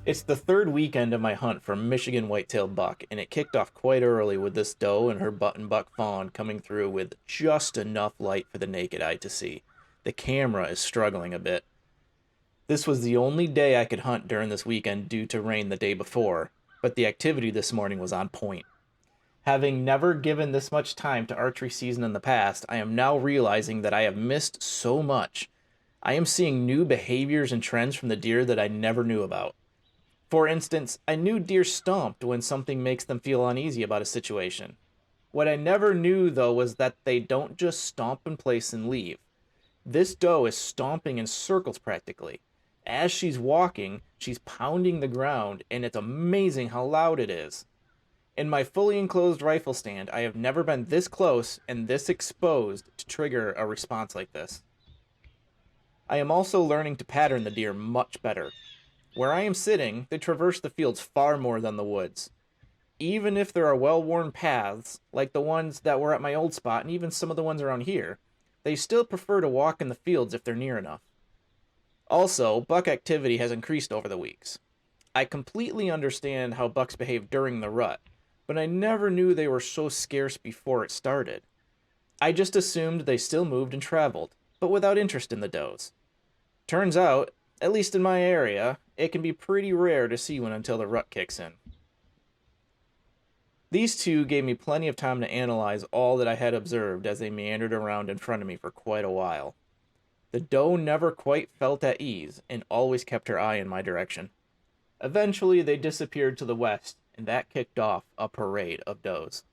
It's the third weekend of my hunt for Michigan Whitetail buck, and it kicked off quite early with this doe and her button buck fawn coming through with just enough light for the naked eye to see. The camera is struggling a bit. This was the only day I could hunt during this weekend due to rain the day before, but the activity this morning was on point. Having never given this much time to archery season in the past, I am now realizing that I have missed so much. I am seeing new behaviors and trends from the deer that I never knew about. For instance, I knew deer stomped when something makes them feel uneasy about a situation. What I never knew, though, was that they don't just stomp in place and leave. This doe is stomping in circles practically. As she's walking, she's pounding the ground, and it's amazing how loud it is. In my fully enclosed rifle stand, I have never been this close and this exposed to trigger a response like this. I am also learning to pattern the deer much better. Where I am sitting, they traverse the fields far more than the woods. Even if there are well-worn paths, like the ones that were at my old spot and even some of the ones around here, they still prefer to walk in the fields if they're near enough. Also, buck activity has increased over the weeks. I completely understand how bucks behave during the rut, but I never knew they were so scarce before it started. I just assumed they still moved and traveled, but without interest in the does. Turns out, at least in my area, it can be pretty rare to see one until the rut kicks in. These two gave me plenty of time to analyze all that I had observed as they meandered around in front of me for quite a while. The doe never quite felt at ease and always kept her eye in my direction. Eventually, they disappeared to the west, and that kicked off a parade of does.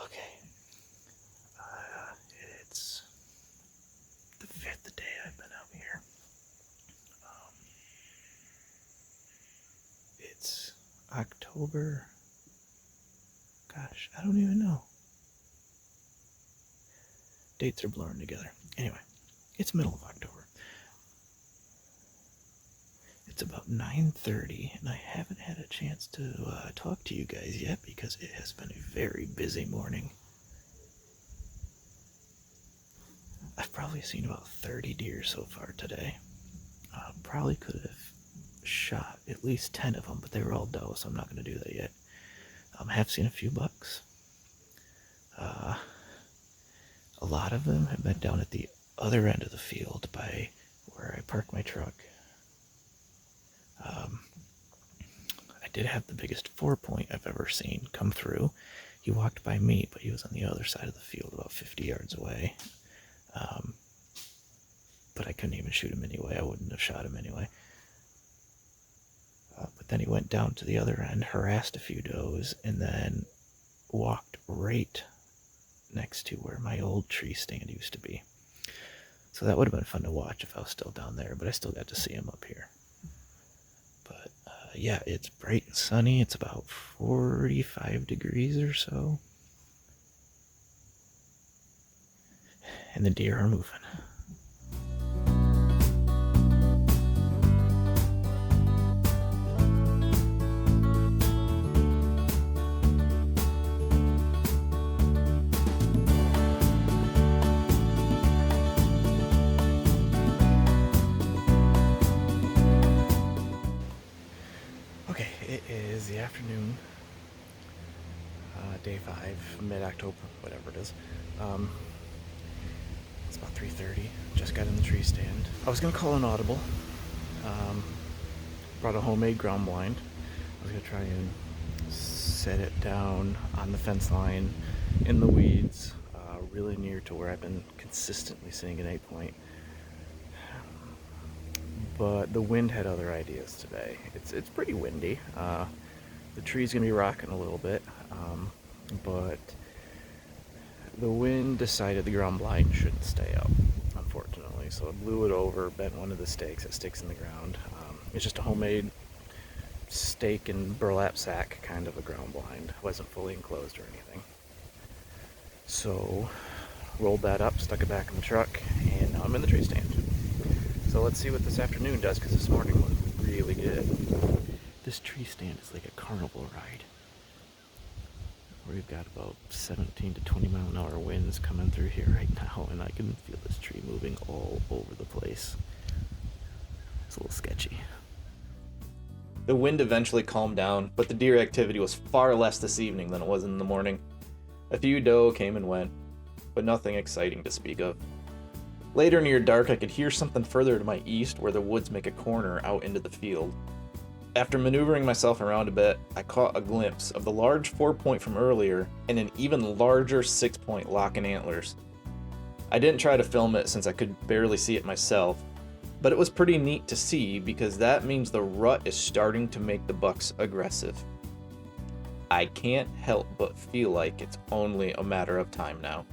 Okay. It's the fifth day I've been out here. It's October. Gosh, I don't even know. Dates are blurring together. Anyway, it's middle of October. It's about 9:30, and I haven't had a chance to talk to you guys yet because it has been a very busy morning. I've probably seen about 30 deer so far today. Probably could have shot at least 10 of them, but they were all doe, so I'm not going to do that yet. I have seen a few bucks. A lot of them have been down at the other end of the field by where I park my truck. I did have the biggest 4-point I've ever seen come through. He walked by me, but he was on the other side of the field, about 50 yards away. But I couldn't even shoot him anyway. I wouldn't have shot him anyway. But then he went down to the other end, harassed a few does, and then walked right next to where my old tree stand used to be. So So that would have been fun to watch if I was still down there, but I still got to see him up here. But yeah, it's bright and sunny. It's about 45 degrees or so. And the deer are moving. Okay, it is the afternoon, day 5, mid-October, whatever it is. It's about 3:30. Just got in the tree stand. I was gonna call an audible. Brought a homemade ground blind. I was gonna try and set it down on the fence line in the weeds, really near to where I've been consistently seeing an 8-point. But the wind had other ideas today. It's pretty windy. The tree's gonna be rocking a little bit, but the wind decided the ground blind shouldn't stay up, unfortunately. So it blew it over, bent one of the stakes that sticks in the ground. It's just a homemade stake and burlap sack kind of a ground blind. It wasn't fully enclosed or anything. So rolled that up, stuck it back in the truck, and now I'm in the tree stand. So let's see what this afternoon does, because this morning was really good. This tree stand is like a carnival ride. We've got about 17 to 20 mile an hour winds coming through here right now, and I can feel this tree moving all over the place. It's a little sketchy. The wind eventually calmed down, but the deer activity was far less this evening than it was in the morning. A few doe came and went, but nothing exciting to speak of. Later near dark, I could hear something further to my east where the woods make a corner out into the field. After maneuvering myself around a bit, I caught a glimpse of the large 4-point from earlier and an even larger 6-point locking antlers. I didn't try to film it since I could barely see it myself, but it was pretty neat to see because that means the rut is starting to make the bucks aggressive. I can't help but feel like it's only a matter of time now.